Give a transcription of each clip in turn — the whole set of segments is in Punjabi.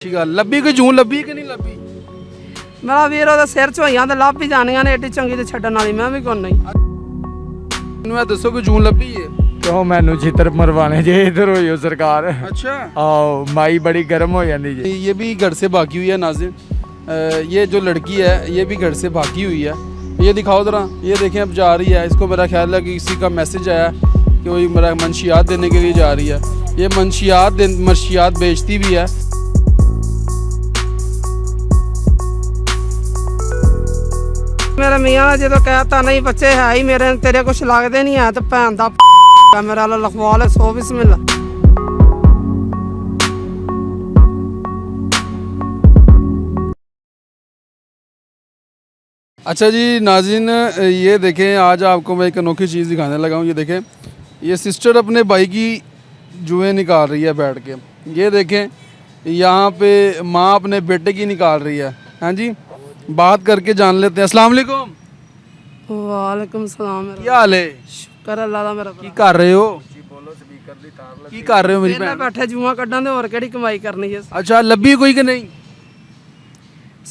अच्छी गल लब्भी कोई जून लब्भी कि नहीं लब्भी मेरा वीर ਉਹਦੇ ਸਿਰ 'ਚ ਹੋਈਆਂ ਤੇ ਲੱਭ ਵੀ ਜਾਣੀਆਂ ਨੇ ਏਡੀ ਚੰਗੀ ਤੇ ਛੱਡਣ ਵਾਲੀ ਮੈਂ ਵੀ ਕੋਈ ਨਹੀਂ ਮੈਨੂੰ ਇਹ ਦੱਸੋ ਕਿ ਜੂਨ ਲੱਭੀ है क्यों मैनू चित्र मरवाने जे इधर हो सरकार अच्छा आओ माई बड़ी गर्म हो जाती जी। ये भी घर से भागी हुई है नाज़िर ये जो लड़की है ये भी घर से भागी हुई है ये दिखाओ ज़रा ये देखें अब जा रही है इसको मेरा ख्याल है कि किसी का मैसेज आया कि वही मेरा मंशियात देने के लिए जा रही है ये मंशियात बेचती भी है। ਮੇਰੇ ਮੀਆਂ ਨੇ ਜਦੋਂ ਕਹਿਤਾ ਨਹੀਂ ਬੱਚੇ ਹੈ ਹੀ ਮੇਰੇ ਤੇਰੇ ਕੁਛ ਲੱਗਦੇ ਨਹੀਂ ਹੈ ਤੇ ਭੈਣ ਦਾ ਮੇਰਾ ਲਖਵਾ ਲੈ ਸੋ ਬਿਸਮਿਲ੍ਲਾ। अच्छा जी नाज़रीन ये देखें आज आपको मैं एक अनोखी चीज़ दिखाने लगा हूँ। ये देखें ये सिस्टर अपने भाई की जुएँ निकाल रही है बैठ के। ये देखें यहाँ पे माँ अपने बेटे की निकाल रही है। हाँ जी बात करके जान लेते हैं। अस्सलाम वालेकुम। ਵਾਲੇਕੁਮ ਸਲਾਮ ਮੇਰਾ क्या हाल है ਸ਼ੁਕਰ ਅੱਲਾ ਦਾ ਮੇਰਾ की कर रहे हो की कर रहे हो मेरी ਭਰਾ भैन। ਬੈਠੇ ਜੂਆਂ ਕੱਢਾਂ ਤੇ ਹੋਰ ਕਿਹੜੀ ਕਮਾਈ ਕਰਨੀ ਹੈ अच्छा लब्भी कोई कि नहीं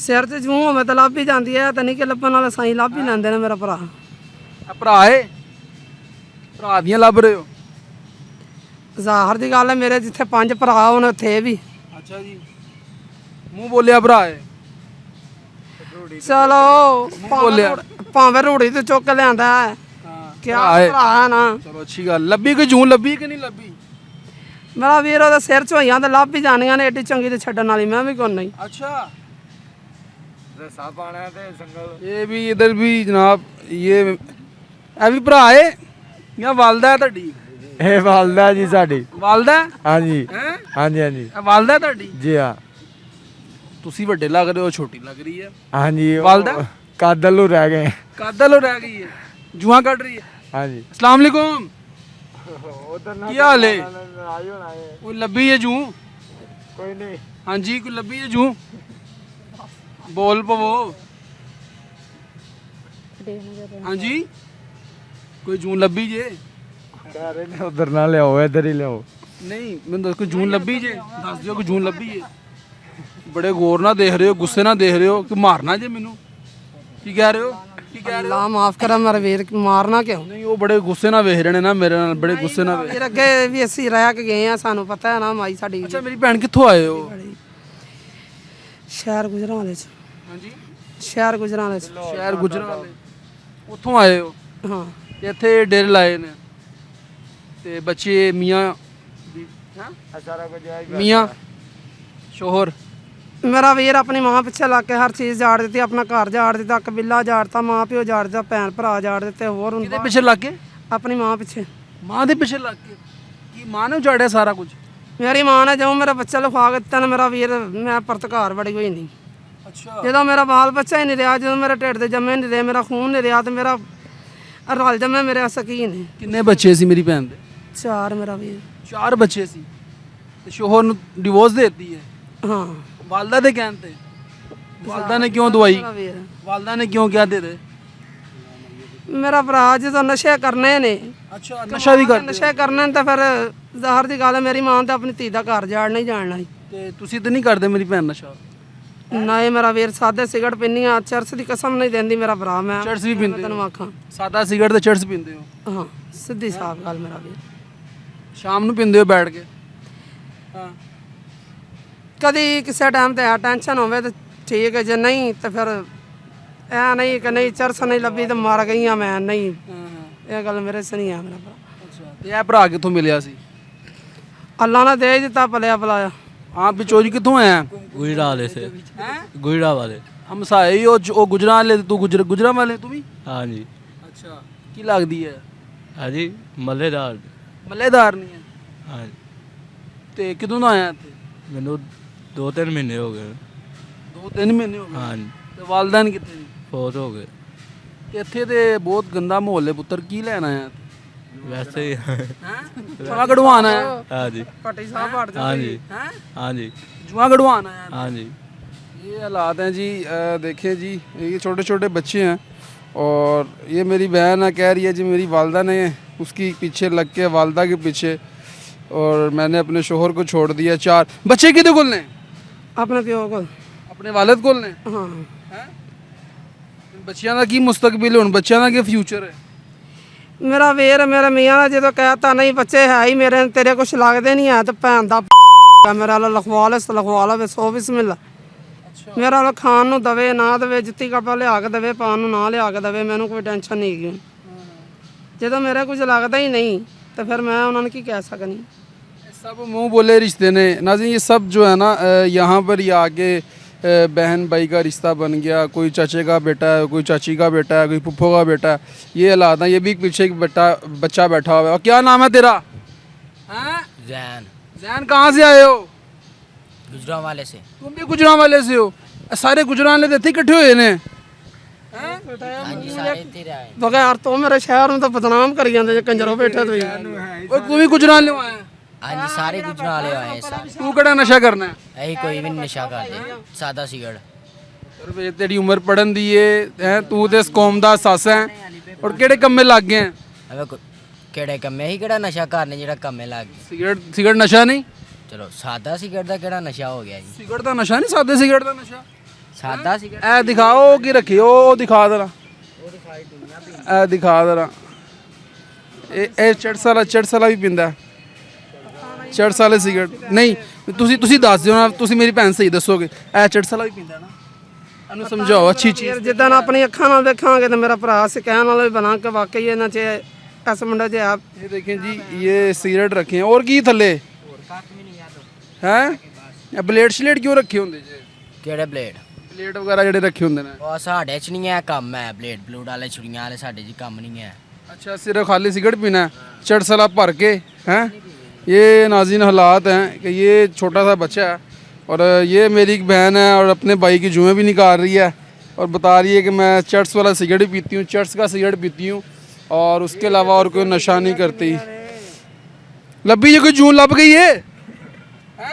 ਸਿਰ 'ਚ ਜੂੰ ਹੋਵੇ ਤਾਂ ਲੱਭ ਹੀ ਜਾਂਦੀ ਹੈ ਤਾਂ ਨਹੀਂ ਕਿ ਲੱਭਣ ਵਾਲੇ ਸਾਈਂ ਲੱਭ ਹੀ ਲੈਂਦੇ ਨੇ ਮੇਰਾ ਭਰਾ भरा है भरा दियां लभ रहे हो। ਜ਼ਾਹਰ ਦੀ ਗੱਲ ਹੈ ਮੇਰੇ ਜਿੱਥੇ 5 ਭਰਾ ਹੋਣ ਉੱਥੇ ਵੀ अच्छा जी मुंह बोलिया भरा है ਚਲੋ ਭਾਵੇਂ ਰੂੜੀ ਤੇ ਚੁੱਕ ਕੇ ਲਿਆਂਦਾ ਹੈ ਕਿਆ ਭਰਾ ਹੈ ਨਾ। चलो अच्छी गल लब्भी कोई जून लब्भी कि नहीं लब्भी ਮੇਰਾ ਵੀਰ ਉਹਦੇ ਸਿਰ 'ਚ ਹੋਈਆਂ ਤੇ ਲੱਭ ਹੀ ਜਾਣੀਆਂ ਨੇ ਏਡੀ ਚੰਗੀ ਤੇ ਛੱਡਣ ਵਾਲੀ ਮੈਂ ਵੀ ਕੋਈ ਨਹੀਂ। अच्छा ये भी इधर भी जनाब ये भी भरा है या वालदा है ਤੁਹਾਡੀ ਇਹ ਵਾਲਦਾ ਜੀ ਸਾਡੀ ਵਾਲਦਾ ਹਾਂਜੀ ਹੈ ਹਾਂਜੀ ਹਾਂਜੀ ਇਹ ਵਾਲਦਾ ਤੁਹਾਡੀ ਜੀ ਹਾਂ ਤੁਸੀਂ ਵੱਡੇ ਲੱਗ ਰਹੇ ਹੋ ਛੋਟੀ ਲੱਗ ਰਹੀ ਹੈ ਹਾਂਜੀ ਵਾਲਦਾ ਕਾਦਲ ਨੂੰ ਰਹਿ ਗਏ ਕਾਦਲ ਹੋ ਰਹਿ ਗਈ ਹੈ ਜੂਆਂ ਕੱਢ ਰਹੀ ਹੈ। ਹਾਂਜੀ अस्सलाम वालेकुम ਕੀ ਹਾਲ ਹੈ ਕੋਈ ਲੱਭੀ ਹੈ ਜੂ ਕੋਈ ਨਹੀਂ ਹਾਂਜੀ ਕੋਈ ਲੱਭੀ ਹੈ ਜੂ ਬੋਲ ਪਵੋ ਹਾਂਜੀ ਕੋਈ ਜੂਨ ਲੱਭੀ ਜੇ ਕਹਿ ਰਹੇ ਨੇ ਉਧਰ ਨਾ ਲਿਆਓ ਇੱਧਰ ਹੀ ਲਿਆਓ। ਨਹੀਂ ਮੈਨੂੰ ਦੱਸ ਕੋਈ ਜੂਨ ਲੱਭੀ ਜੇ ਦੱਸ ਦਿਓ ਕੋਈ ਜੂਨ ਲੱਭੀ ਜੇ ਬੜੇ ਗੌਰ ਨਾਲ ਦੇਖ ਰਹੇ ਹੋ ਗੁੱਸੇ ਨਾਲ ਦੇਖ ਰਹੇ ਹੋ ਕਿ ਮਾਰਨਾ ਜੇ ਮੈਨੂੰ ਕੀ ਕਹਿ ਰਹੇ ਹੋ ਕੀ ਕਹਿ ਰਹੇ ਹੋ ਅੱਲਾ ਮਾਫ ਕਰੇ ਮੇਰੇ ਵੀਰ ਮਾਰਨਾ ਕਿਉਂ ਨਹੀਂ ਉਹ ਬੜੇ ਗੁੱਸੇ ਨਾਲ ਵੇਖ ਰਹੇ ਨੇ ਨਾ ਮੇਰੇ ਨਾਲ ਬੜੇ ਗੁੱਸੇ ਨਾਲ ਵੇਖ ਵੀਰ ਅੱਗੇ ਵੀ ਅਸੀਂ ਰਹਿ ਕੇ ਗਏ ਆ ਸਾਨੂੰ ਪਤਾ ਹੈ ਨਾ ਮਾਈ ਸਾਡੀ ਅੱਛਾ ਮੇਰੀ ਭੈਣ ਕਿੱਥੋਂ ਆਏ ਹੋ ਸ਼ਹਿਰ ਗੁਜਰਾਂਵਾਲੇ ਚ ਹਾਂਜੀ ਸ਼ਹਿਰ ਗੁਜਰਾਂਵਾਲੇ ਚ ਸ਼ਹਿਰ ਗੁਜਰਾਂਵਾਲੇ ਉੱਥੋਂ ਆਏ ਹੋ ਹਾਂ ਤੇ ਇੱਥੇ ਡੇਰੇ ਲਾਏ ਨੇ ਤੇ ਬੱਚੇ ਮੀਆਂ ਮੀਆਂ ਸ਼ੋਹਰ ਮੇਰਾ ਵੀਰ ਆਪਣੀ ਮਾਂ ਪਿੱਛੇ ਲੱਗ ਕੇ ਹਰ ਚੀਜ਼ ਜਾੜ ਦਿੱਤੀ ਆਪਣਾ ਘਰ ਜਾੜ ਦਿੱਤਾ ਕਬੀਲਾ ਜਾੜਤਾ ਮਾਂ ਪਿਓ ਜਾੜ ਦਿੱਤਾ ਭੈਣ ਭਰਾ ਜਾੜ ਦਿੱਤੇ ਹੋਰ ਕਿਹਦੇ ਹੁੰਦਾ ਪਿੱਛੇ ਲੱਗ ਕੇ ਆਪਣੀ ਮਾਂ ਪਿੱਛੇ ਮਾਂ ਦੇ ਪਿੱਛੇ ਲੱਗ ਕੇ ਕੀ ਮਾਂ ਨੇ ਉਜਾੜਿਆ ਸਾਰਾ ਕੁਝ ਮੇਰੀ ਮਾਂ ਨੇ ਜਦੋਂ ਮੇਰਾ ਬੱਚਾ ਲਿਖਵਾ ਕੇ ਦਿੱਤਾ ਨਾ ਮੇਰਾ ਵੀਰ ਮੈਂ ਪਰਤਕਾਰ ਬੜੀ ਹੋਈ ਨਹੀਂ ਅੱਛਾ ਜਦੋਂ ਮੇਰਾ ਬਾਲ ਬੱਚਾ ਹੀ ਨਹੀਂ ਰਿਹਾ ਜਦੋਂ ਮੇਰੇ ਢਿੱਡ ਦੇ ਜੰਮੇ ਨਹੀਂ ਰਹੇ ਮੇਰਾ ਖੂਨ ਨਹੀਂ ਰਿਹਾ ਤੇ ਮੇਰਾ ਰਲ ਜੰਮੇ ਮੇਰੇ ਸਕੀਨ ਨੇ ਕਿੰਨੇ ਬੱਚੇ ਸੀ ਮੇਰੀ ਭੈਣ ਦੇ 4 ਮੇਰਾ ਵੀਰ 4 ਬੱਚੇ ਸੀ ਤੇ ਸ਼ੋਹਰ ਨੂੰ ਡਿਵੋਰਸ ਦੇ ਦਿੱਤੀ ਹੈ ਹਾਂ ਵਾਲਦਾ ਦੇ ਕਹਿਣ ਤੇ ਵਾਲਦਾ ਨੇ ਕਿਉਂ ਦਵਾਈ ਮੇਰਾ ਵੀਰ ਵਾਲਦਾ ਨੇ ਕਿਉਂ ਕਿਹਾ ਦੇ ਦੇ ਮੇਰਾ ਭਰਾ ਜਦੋਂ ਨਸ਼ੇ ਕਰਨੇ ਨੇ ਅੱਛਾ ਨਸ਼ਾ ਵੀ ਕਰਦੇ ਨਸ਼ੇ ਕਰਨੇ ਨੇ ਤਾਂ ਫਿਰ ਜ਼ਾਹਰ ਦੀ ਗੱਲ ਹੈ ਮੇਰੀ ਮਾਂ ਤੇ ਆਪਣੀ ਧੀ ਦਾ ਘਰ ਜਾੜ ਨਹੀਂ ਜਾਣਨਾ ਸੀ ਤੇ ਤੁਸੀਂ ਤੇ ਨਹੀਂ ਕਰਦੇ ਮੇਰੀ ਭੈਣ ਨਸ਼ਾ ਨਾ ਇਹ ਮੇਰਾ ਵੀਰ ਸਾਦੇ ਸਿਗਰਟ ਪੀਨੀ ਆ ਚਰਸ ਦੀ ਕਸਮ ਨਹੀਂ ਦਿੰਦੀ ਮੇਰਾ ਭਰਾ ਮੈਂ ਚਰਸ ਵੀ ਪੀਂਦੇ ਤੈਨੂੰ ਆਖਾਂ ਸਾਦਾ ਸਿਗਰਟ ਤੇ ਚਰਸ ਪੀਂਦੇ ਹੋ ਹਾਂ ਸਿੱਧੀ ਸਾਫ ਗੱਲ ਮੇਰਾ ਵੀਰ ਸ਼ਾਮ ਨੂੰ ਪੀਂਦੇ ਹੋ ਬੈਠ ਕੇ ਹਾਂ ਕਦੀ ਕਿਸੇ ਟਾਈਮ ਤੇ ਆ ਟੈਨਸ਼ਨ ਹੋਵੇ ਤਾਂ ਠੀਕ ਹੈ ਜੇ ਨਹੀਂ ਤਾਂ ਫਿਰ ਐ ਨਹੀਂ ਕਿ ਨਹੀਂ ਚਰਸ ਨਹੀਂ ਲੱਭੀ ਤਾਂ ਮਰ ਗਈ ਆ ਮੈਂ ਨਹੀਂ ਇਹ ਗੱਲ ਮੇਰੇ ਸੇ ਨਹੀਂ ਆ ਮੇਰਾ ਭਰਾ ਅੱਛਾ ਤੇ ਇਹ ਭਰਾ ਕਿੱਥੋਂ ਮਿਲਿਆ ਸੀ ਅੱਲਾ ਨੇ ਦੇ ਦਿੱਤਾ ਪਲਿਆ ਪਲਾਇਆ आप बिचौज कितों आया गुजरा वाले से हैं गुजरा वाले हम साए ही ओ गुजरा वाले तू गुजरा वाले तू भी हाँ जी अच्छा की लगदी है हाँ जी मल्लेदार मल्लेदार नहीं है हाँ जी ते कितों दा आया थे मैनू 2-3 महीने हो गए 2-3 महीने हो गए हाँ जी ते वालदैन कितने ने बहुत हो गए ते इत्थे ते बहुत गंदा माहौल है पुत्र की लेना आया वैसे ही हैं जुआ कढ़वाना है हाँ जी ਪੱਟੀ ਸਾਹਿਬ ਹਟ हाँ जी हैं हाँ जी जुआ कढ़वाना है हाँ जी ये हालात हैं जी देखिए जी ये छोटे छोटे बच्चे हैं और ये मेरी बहन है कह रही है जी मेरी वालदा ने उसकी पीछे लग के वालदा के पीछे और मैंने अपने शोहर को छोड़ दिया 4 बच्चे कितने कुल ने ਆਪਣੇ ਪਿਓ ਕੋਲ ਆਪਣੇ ਵਾਲਿਦ ਕੋਲ ਨੇ ਹਾਂ ਹੈ ਬੱਚਿਆਂ ਦਾ ਕੀ ਮੁਸਤਕਬਲ ਹੁਣ ਬੱਚਿਆਂ ਦਾ ਕੀ ਫਿਊਚਰ ਹੈ ਮੇਰਾ ਵੀਰ ਮੇਰੇ ਮੀਆਂ ਨੇ ਜਦੋਂ ਕਹਿਤਾ ਨਹੀਂ ਬੱਚੇ ਹੈ ਹੀ ਮੇਰੇ ਤੇਰੇ ਕੁਛ ਲੱਗਦੇ ਨਹੀਂ ਹੈ ਤੇ ਭੈਣ ਦਾ ਮੇਰਾ ਲਖਵਾ ਲਾ ਵੇ ਸੋ ਬਿਸਮਿਲ੍ਲਾ ਮੇਰਾ ਨਾਲ ਖਾਣ ਨੂੰ ਦਵੇ ਨਾ ਦਵੇ ਜੁੱਤੀ ਕੱਪੜਾ ਲਿਆ ਕੇ ਦਵੇ ਪਾਉਣ ਨੂੰ ਨਾ ਲਿਆ ਕੇ ਦਵੇ ਮੈਨੂੰ ਕੋਈ ਟੈਨਸ਼ਨ ਨਹੀਂ ਹੈਗੀ ਜਦੋਂ ਮੇਰੇ ਕੁਝ ਲੱਗਦਾ ਹੀ ਨਹੀਂ तो फिर मैं उन्होंने की कह सकनी सब मुंह बोले रिश्ते ने नाज़रीन ये सब जो है ना यहाँ पर ये आके बहन भाई का रिश्ता बन गया कोई चाचे का बेटा है कोई चाची का बेटा है कोई पुप्पो का बेटा है ये हालात हैं ये भी पीछे एक बच्चा बैठा हुआ है और क्या नाम है तेरा हैं जैन जैन कहाँ से आए हो गुजरांवाले से तुम भी गुजरांवाले से हो सारे गुजरांवाले तो इतने इकट्ठे हुए ने हाँ जी सारे तेरे आए बगैर तो मेरे शहर में तो बदनाम करी जाते जो कंजरों बैठे तो और तू भी गुजरांवाले आया हाँ जी सारे गुजरांवाले आए सारे तू कड़ा नशा करना है यही कोई भी नशा करते सादा सिगरेट और वे तेरी उम्र पढ़न दी है तू तो इस कौम का सस है और केड़े कम्मे लग गए हैं अब केड़े कम्मे ही केड़ा नशा करने जेड़ा कम्मे लग गए सिगरेट नशा नहीं चलो सादा सिगरेट का केड़ा नशा हो गया जी सिगरेट का नशा नहीं सादे सिगरेट का नशा सादा सिगरेट ए दिखाओ की रखी ओ दिखा दरा ए दिखा दरा ए ਚੜਸ ਵਾਲਾ ਵੀ ਪਿੰਦਾ ਚੜਸ ਵਾਲੇ ਸਿਗਰਟ ਨਹੀਂ ਤੁਸੀਂ ਦੱਸ ਦਿਓ ਨਾ ਤੁਸੀਂ ਮੇਰੀ ਭੈਣ ਸਹੀ ਦੱਸੋਗੇ ਇਹ ਚੜਸ ਵਾਲਾ ਵੀ ਪਿੰਦਾ ਨਾ ਇਹਨੂੰ ਸਮਝਾਓ ਅੱਛੀ ਚੀਜ਼ ਜਿੱਦਾਂ ਆਪਣੀ ਅੱਖਾਂ ਨਾਲ ਵੇਖਾਂਗੇ ਤਾਂ ਮੇਰਾ ਭਰਾ ਸਿੱਖਣ ਵਾਲਾ ਵੀ ਬਣਾ ਕੇ ਵਾਕਈ ਇਹਨਾਂ 'ਚ ਇਸ ਮੁੰਡੇ 'ਚ ਆ ये देखें जी ये सिगरेट रखे हैं और की थले हैं ब्लेड श्लेड क्यों रखे होंगे जी केड़े ब्लेड प्लेट वगैरह ਜਿਹੜੇ ਰੱਖੇ ਹੁੰਦੇ ਨੇ ਉਹ ਸਾਡੇ ਚ ਨਹੀਂ ਹੈ ਕੰਮ ਹੈ ਬਲੇਡ ਬਲੂਡ ਵਾਲੇ ਛੁਰੀਆਂ ਵਾਲੇ ਸਾਡੇ ਜੀ ਕੰਮ नहीं है अच्छा सिर्फ खाली सिगरेट पीना है चटसला भर के हैं ये नाज़रीन हालात हैं कि ये छोटा सा बच्चा है और ये मेरी एक बहन है और अपने भाई की जुएँ भी निकाल रही है और बता रही है कि मैं चट्स वाला सिगरेट भी पीती हूँ चट्स का सिगरेट पीती हूँ और उसके अलावा और कोई नशा नहीं करती लब्बी ये कोई जून लभ गई है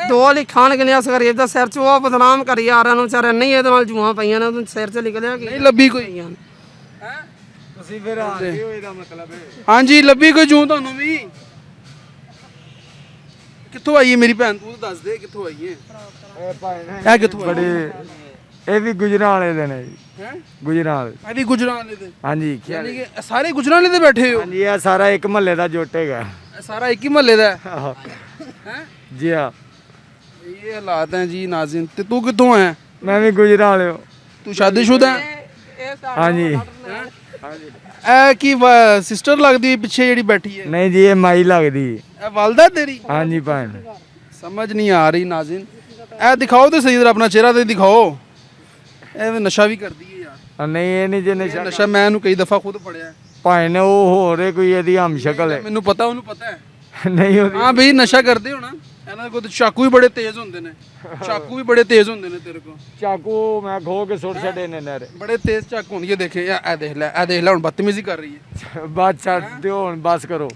ਦੋ ਲਈ ਖਾਣ ਕੇ ਲਿਆ ਗਰੀਬ ਦਾ ਸਿਰ 'ਚ ਉਹ ਬਦਨਾਮ ਕਰੀ ਜਾ ਰਿਹਾ ਨੂੰ ਵਿਚਾਰੇ ਨਹੀਂ ਇਹਦੇ ਨਾਲ ਜੂਆਂ ਪਈਆਂ ਨੇ ਉਹਦੇ ਸਿਰ 'ਚ ਨਿਕਲਿਆ ਕੀ नहीं लब्बी कोई ਤੁਸੀਂ ਫਿਰ ਆ ਗਏ ਹੋ ਇਹਦਾ ਮਤਲਬ ਹੈ हाँ जी लब्बी कोई जूं ਤੁਹਾਨੂੰ ਵੀ ਕਿੱਥੋਂ ਆਈ ਹੈ ਮੇਰੀ ਭੈਣ ਤੂੰ ਦੱਸ ਦੇ ਕਿੱਥੋਂ ਆਈ ਹੈ ਇਹ ਭਾਈ ਨੇ ਇਹ ਕਿੱਥੋਂ ਬੜੇ ਇਹ ਵੀ ਗੁਜਰਾਂਵਾਲੇ ਦੇ ਨੇ ਜੀ ਹੈ ਗੁਜਰਾਂਵਾਲੇ ਇਹ ਵੀ ਗੁਜਰਾਂਵਾਲੇ ਦੇ ਹਾਂਜੀ ਯਾਨੀ ਕਿ ਇਹ ਸਾਰੇ ਗੁਜਰਾਂਵਾਲੇ ਦੇ ਬੈਠੇ ਹੋ ਹਾਂਜੀ ਇਹ ਸਾਰਾ ਇੱਕ ਮਹੱਲੇ ਦਾ ਜੁੱਟ ਹੈਗਾ ਇਹ ਸਾਰਾ ਇੱਕ ਹੀ ਮਹੱਲੇ ਦਾ ਹੈ ਹੈਂ? ਜੀ ਹਾਂ ये हालात हैं जी नाज़रीन ते तू कितों है ਮੈਂ ਵੀ ਗੁਜਰਾਂਵਾਲੇ ਹਾਂ तू शादीशुदा है ਹਾਂਜੀ ए की सिस्टर लगदी है पीछे जेड़ी बैठी है ਨਹੀਂ ਜੀ ਇਹ ਮਾਈ ਲੱਗਦੀ ए वालदा तेरी ਹਾਂਜੀ ਭੈਣ समझ नहीं आ रही नाज़रीन ए दिखाओ तो सही तरह अपना चेहरा तो दिखाओ ए नशा भी कर दी है यार ਨਹੀਂ ਇਹ ਨਹੀਂ ਜੇ ਨਸ਼ਾ नशा मैं ਇਹਨੂੰ कई दफा खुद पढ़िया ਭਾਈ ਨੇ ਉਹ ਹੋਰ ਕੋਈ ਇਹਦੀ ਹਮ ਸ਼ਕਲ ਹੈ ਮੈਨੂੰ ਪਤਾ ਉਹਨੂੰ ਪਤਾ ਹੈ ਨਹੀਂ ਉਹਦੀ ਹਾਂ ਬਈ ਨਸ਼ਾ ਕਰਦੇ ਹੋਣਾ ਇਹਨਾਂ ਕੋਲ ਤਾਂ ਚਾਕੂ ਵੀ ਬੜੇ ਤੇਜ਼ ਹੁੰਦੇ ਨੇ ਚਾਕੂ ਵੀ ਬੜੇ ਤੇਜ਼ ਹੁੰਦੇ ਨੇ ਤੇਰੇ ਕੋਲ ਚਾਕੂ ਮੈਂ ਖੋ ਕੇ ਸੁੱਟ ਛੱਡੇ ਨੇ ਨਰੇ ਬੜੇ ਤੇਜ਼ ਚਾਕੂ ਹੁੰਦੇ ਦੇਖੇ ਇਹ ਦੇਖ ਲੈ ਹੁਣ ਬਦਤਮੀਜ਼ੀ ਕਰ ਰਹੀ ਹੈ ਬਸ ਛੱਡ ਦਿਓ ਹੁਣ ਬਸ ਕਰੋ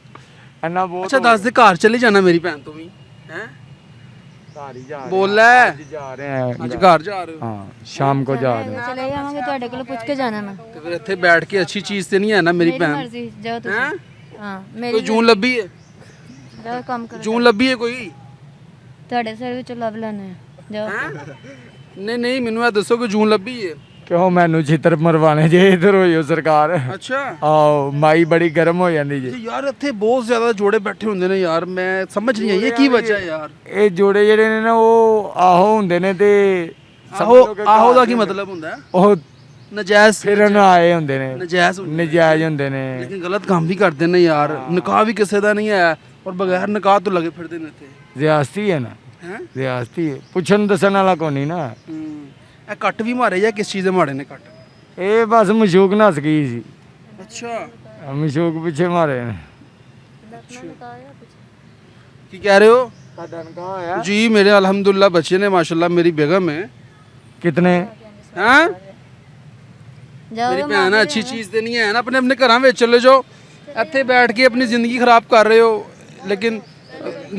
ਇੰਨਾ ਬਹੁਤ ਅੱਛਾ ਦੱਸ ਦੇ ਘਰ ਚਲੇ ਜਾਣਾ ਮੇਰੀ ਭੈਣ ਤੋਂ ਵੀ ਹੈ ਘਰ ਹੀ ਜਾ ਰਹੇ ਬੋਲ ਲੈ ਅੱਜ ਜਾ ਰਹੇ ਹਾਂ ਅੱਜ ਘਰ ਜਾ ਰਹੇ ਹੋ ਹਾਂ ਸ਼ਾਮ ਕੋ ਜਾ ਰਹੇ ਹਾਂ ਚਲੇ ਜਾਵਾਂਗੇ ਤੁਹਾਡੇ ਕੋਲ ਪੁੱਛ ਕੇ ਜਾਣਾ ਮੈਂ ਤੇ ਫਿਰ ਇੱਥੇ ਬੈਠ ਕੇ ਅੱਛੀ ਚੀਜ਼ ਤੇ ਨਹੀਂ ਹੈ ਨਾ ਮੇਰੀ ਭੈਣ ਮਰਜ਼ੀ ਜਾਓ ਹੈਂ? ਤੁਸੀਂ ਹਾਂ ਕੋਈ ਮੇਰੀ ਜੂਨ ਲੱਭੀ ਹੈ ਜਾਓ ਕੰਮ ਕਰੋ ਜੂਨ ਲੱਭੀ ਹੈ ਕੋਈ ਤੁਹਾਡੇ ਸਿਰ ਵਿੱਚੋਂ ਲੱਭ ਲੈਣੇ ਜਾਓ ਨਹੀਂ ਨਹੀਂ ਮੈਨੂੰ ਇਹ ਦੱਸੋ ਕਿ ਜੂਨ ਲੱਭੀ ਹੈ ਕਿਉਂ ਮੈਨੂੰ ਛਿੱਤਰ ਮਰਵਾਣੇ ਜੇ ਇਧਰ ਹੋਈਓ ਸਰਕਾਰ ਅੱਛਾ ਆਓ ਮਾਈ ਬੜੀ ਗਰਮ ਹੋ ਜਾਂਦੀ ਜੀ ਯਾਰ ਇੱਥੇ ਬਹੁਤ ਜ਼ਿਆਦਾ ਜੋੜੇ ਬੈਠੇ ਹੁੰਦੇ ਨੇ ਯਾਰ ਮੈਂ ਸਮਝ ਨਹੀਂ ਆਈ ਇਹ ਕੀ ਵਜ੍ਹਾ ਹੈ ਯਾਰ ਇਹ ਜੋੜੇ ਜਿਹੜੇ ਨੇ ਨਾ ਉਹ ਆਹੋ ਹੁੰਦੇ ਨੇ ਤੇ ਆਹੋ ਦਾ ਕੀ ਮਤਲਬ ਹੁੰਦਾ ਹੈ? ਉਹ ਨਜਾਇਜ਼ ਫਿਰਨ ਆਏ ਹੁੰਦੇ ਨੇ ਨਜਾਇਜ਼ ਹੁੰਦੇ ਨਜਾਇਜ਼ ਹੁੰਦੇ ਨੇ ਲੇਕਿਨ ਗਲਤ ਕੰਮ ਵੀ ਕਰਦੇ ਨੇ ਯਾਰ ਨਿਕਾਹ ਵੀ ਕਿਸੇ ਦਾ ਨਹੀਂ ਹੈ ਔਰ ਬਗੈਰ ਨਿਕਾਹ ਤੋਂ ਲੱਗੇ ਫਿਰਦੇ ਨੇ ਇੱਥੇ ਰਿਆਸਤੀ ਹੈ ਨਾ ਹੈ ਰਿਆਸਤੀ ਹੈ ਪੁੱਛਣ ਦੱਸਣ ਵਾਲਾ ਕੋਈ ਨਹੀਂ ਨਾ ਇਹ ਕੱਟ ਵੀ ਮਾਰੇ ਜਾਂ ਕਿਸ ਚੀਜ਼ ਦੇ ਮਾਰੇ ਨੇ ਕੱਟ ਇਹ ਬਸ ਮਸ਼ੂਕ ਨਸ ਗਈ ਸੀ ਅੱਛਾ ਮਸ਼ੂਕ ਪਿੱਛੇ ਮਾਰੇ ਨੇ ਕੀ ਕਹਿ ਰਹੇ ਹੋ ਤੁਹਾਡਾ ਨਿਕਾਹ ਹੋਇਆ जी मेरे अल्हम्दुलिल्लाह बच्चे ने माशाल्लाह मेरी बेगम है ਕਿਤਨੇ हैं ਜਾਓ मेरी भैन है अच्छी चीज़ तो नहीं है ना अपने अपने घर में चले जाओ ਇੱਥੇ बैठ के अपनी ज़िंदगी ख़राब कर रहे हो लेकिन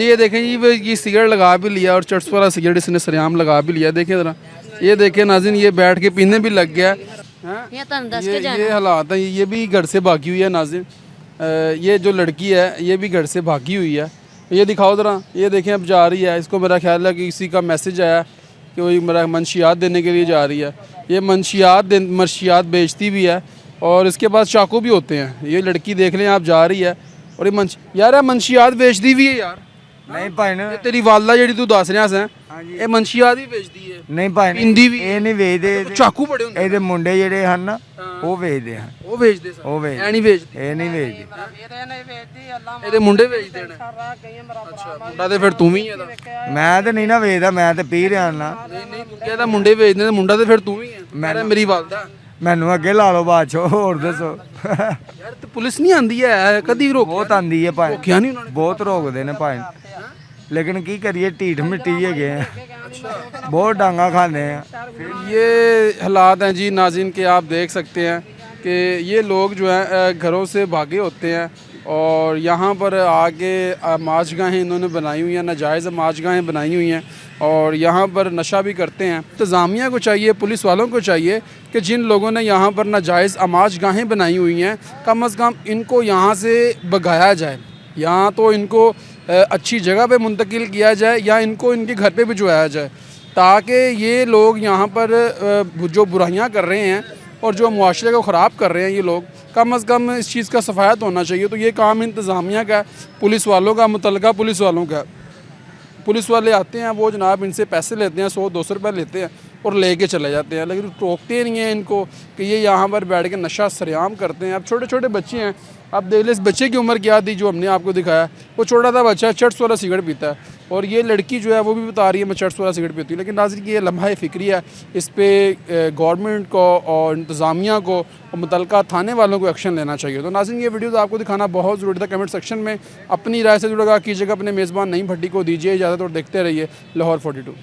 ये देखें जी ये सिगरेट लगा भी लिया और चट्स वाला सिगरेट इसने सरेआम लगा भी लिया देखें ज़रा ये देखें नाज़रीन ये बैठ के पीने भी लग गया हैं ਇਹ ਤੁਹਾਨੂੰ ਦੱਸ ਕੇ ये हालात हैं ये भी घर से भागी हुई है नाज़रीन ये जो लड़की है ये भी घर से भागी हुई है ये दिखाओ ज़रा ये देखें अब जा रही है इसको मेरा ख्याल है कि किसी का मैसेज आया कि वही मेरा मंशियात देने के लिए जा रही है। ये मंशियात बेचती भी है और इसके पास चाकू भी होते हैं। ये लड़की देख लें आप, जा रही है और ये यार मंशियात बेचती भी है यार। नहीं भैन ये तेरी वालदा ਜਿਹੜੀ ਤੂੰ ਦੱਸ ਰਿਹਾ ਸੈਂ ਇਹ ਮੰਸ਼ੀਆਤ ਵੀ ਵੇਚਦੀ ਹੈ। ਨਹੀਂ ਭੈਨ ਪਿੰਦੀ ਵੀ ਇਹ ਨਹੀਂ ਵੇਚਦੇ ਇਹਦੇ- ਚਾਕੂ ਬੜੇ ਹੁੰਦੇ ਇਹਦੇ ਮੁੰਡੇ ਜਿਹੜੇ ਹਨ ਨਾ ਉਹ ਵੇਚਦੇ ਹਨ। ਉਹ ਵੇਚਦੇ ਸਨ, ਉਹ ਵੇਚਦੇ ਐ ਨਹੀਂ ਵੇਚਦੇ। ਇਹ ਨਹੀਂ ਵੇਚਦੇ। ਇਹਦੇ ਨਹੀਂ ਵੇਚਦੀ ਅੱਲਾ ਇਹਦੇ ਮੁੰਡੇ ਵੇਚਦੇ ਨੇ। ਸਾਰਾ ਗਈਆਂ ਮੇਰਾ ਅੱਛਾ ਮੁੰਡਾ ਤੇ ਫਿਰ ਤੂੰ ਵੀ ਹੈ ਇਹਦਾ। ਮੈਂ ਤੇ ਨਹੀਂ ਨਾ ਵੇਚਦਾ, ਮੈਂ ਤੇ ਪੀ ਰਿਹਾ ਨਾ। ਨਹੀਂ ਨਹੀਂ ਤੂੰ ਕਹਿੰਦਾ ਮੁੰਡੇ ਵੇਚਦੇ ਨੇ, ਮੁੰਡਾ ਤੇ ਫਿਰ ਤੂੰ ਵੀ ਹੈ। ਮੈਂ ਮੇਰੀ ਵਾਲਦਾ ਮੈਨੂੰ ਅੱਗੇ ਲਾ ਲਓ ਬਾਅਦ ਚੋਂ, ਹੋਰ ਦੱਸੋ। ਯਾਰ ਤੇ ਪੁਲਿਸ ਨਹੀਂ ਆਂਦੀ ਹੈ ਕਦੀ ਰੋਕ ਬਹੁਤ ਆਂਦੀ ਹੈ ਭਾਈ, ਰੋਕਿਆ ਨਹੀਂ ਉਹਨਾਂ ਨੇ। ਬਹੁਤ ਰੋਕਦੇ ਨੇ ਭਾਈ, ਲੇਕਿਨ ਕੀ ਕਰੀਏ ਢੀਠ ਮਿੱਟੀ ਹੈਗੇ ਆ, बहुत डांगा खाने हैं। ये हालात हैं जी नाज़रीन के, आप देख सकते हैं कि ये लोग जो हैं घरों से भागे होते हैं और यहाँ पर आके माचगाहें इन्होंने बनाई हुई हैं, नाजायज़ माचगाहें बनाई हुई हैं और यहाँ पर नशा भी करते हैं। इंतज़ामिया को चाहिए, पुलिस वालों को चाहिए कि जिन लोगों ने यहाँ पर नाजायज़ अमाचगाहें बनाई हुई हैं कम अज़ कम इनको यहाँ से भगाया जाए, यहाँ तो इनको अच्छी जगह पे मुंतकिल किया जाए या इनको इनके घर पे भिजवाया जाए, ताकि ये लोग यहाँ पर जो बुराइयाँ कर रहे हैं और जो मुआशरे को ख़राब कर रहे हैं ये लोग, कम अज़ कम इस चीज़ का सफ़ायत होना चाहिए। तो ये काम इंतज़ामिया का, पुलिस वालों का, मुतलका पुलिस वालों का। पुलिस वाले आते हैं, वो जनाब इनसे पैसे लेते हैं, 100-200 रुपये लेते हैं और लेके चले जाते हैं, लेकिन टोकते नहीं हैं इनको कि ये यहाँ पर बैठ के नशा सरेआम करते हैं। अब छोटे छोटे बच्चे हैं, अब देख ले इस बच्चे की उम्र क्या थी जो हमने आपको दिखाया, वो छोटा सा बच्चा चट्स वाला सिगरेट पीता है और ये लड़की जो है वो भी बता रही है मैं चट्स वाला सिगरेट पीती हूँ। लेकिन नाज़रीन ये लम्हा फ़िक्री है, इस पर गवर्नमेंट को और इंतज़ामिया को और मुतलका थाने वालों को एक्शन लेना चाहिए। तो नाज़रीन ये वीडियोज़ आपको दिखाना बहुत ज़रूरी था। कमेंट सेक्शन में अपनी राय से जुड़ा कीजिएगा, अपने मेज़बान नईम भट्टी को दीजिए इजाज़त और देखते रहिए लाहौर 42।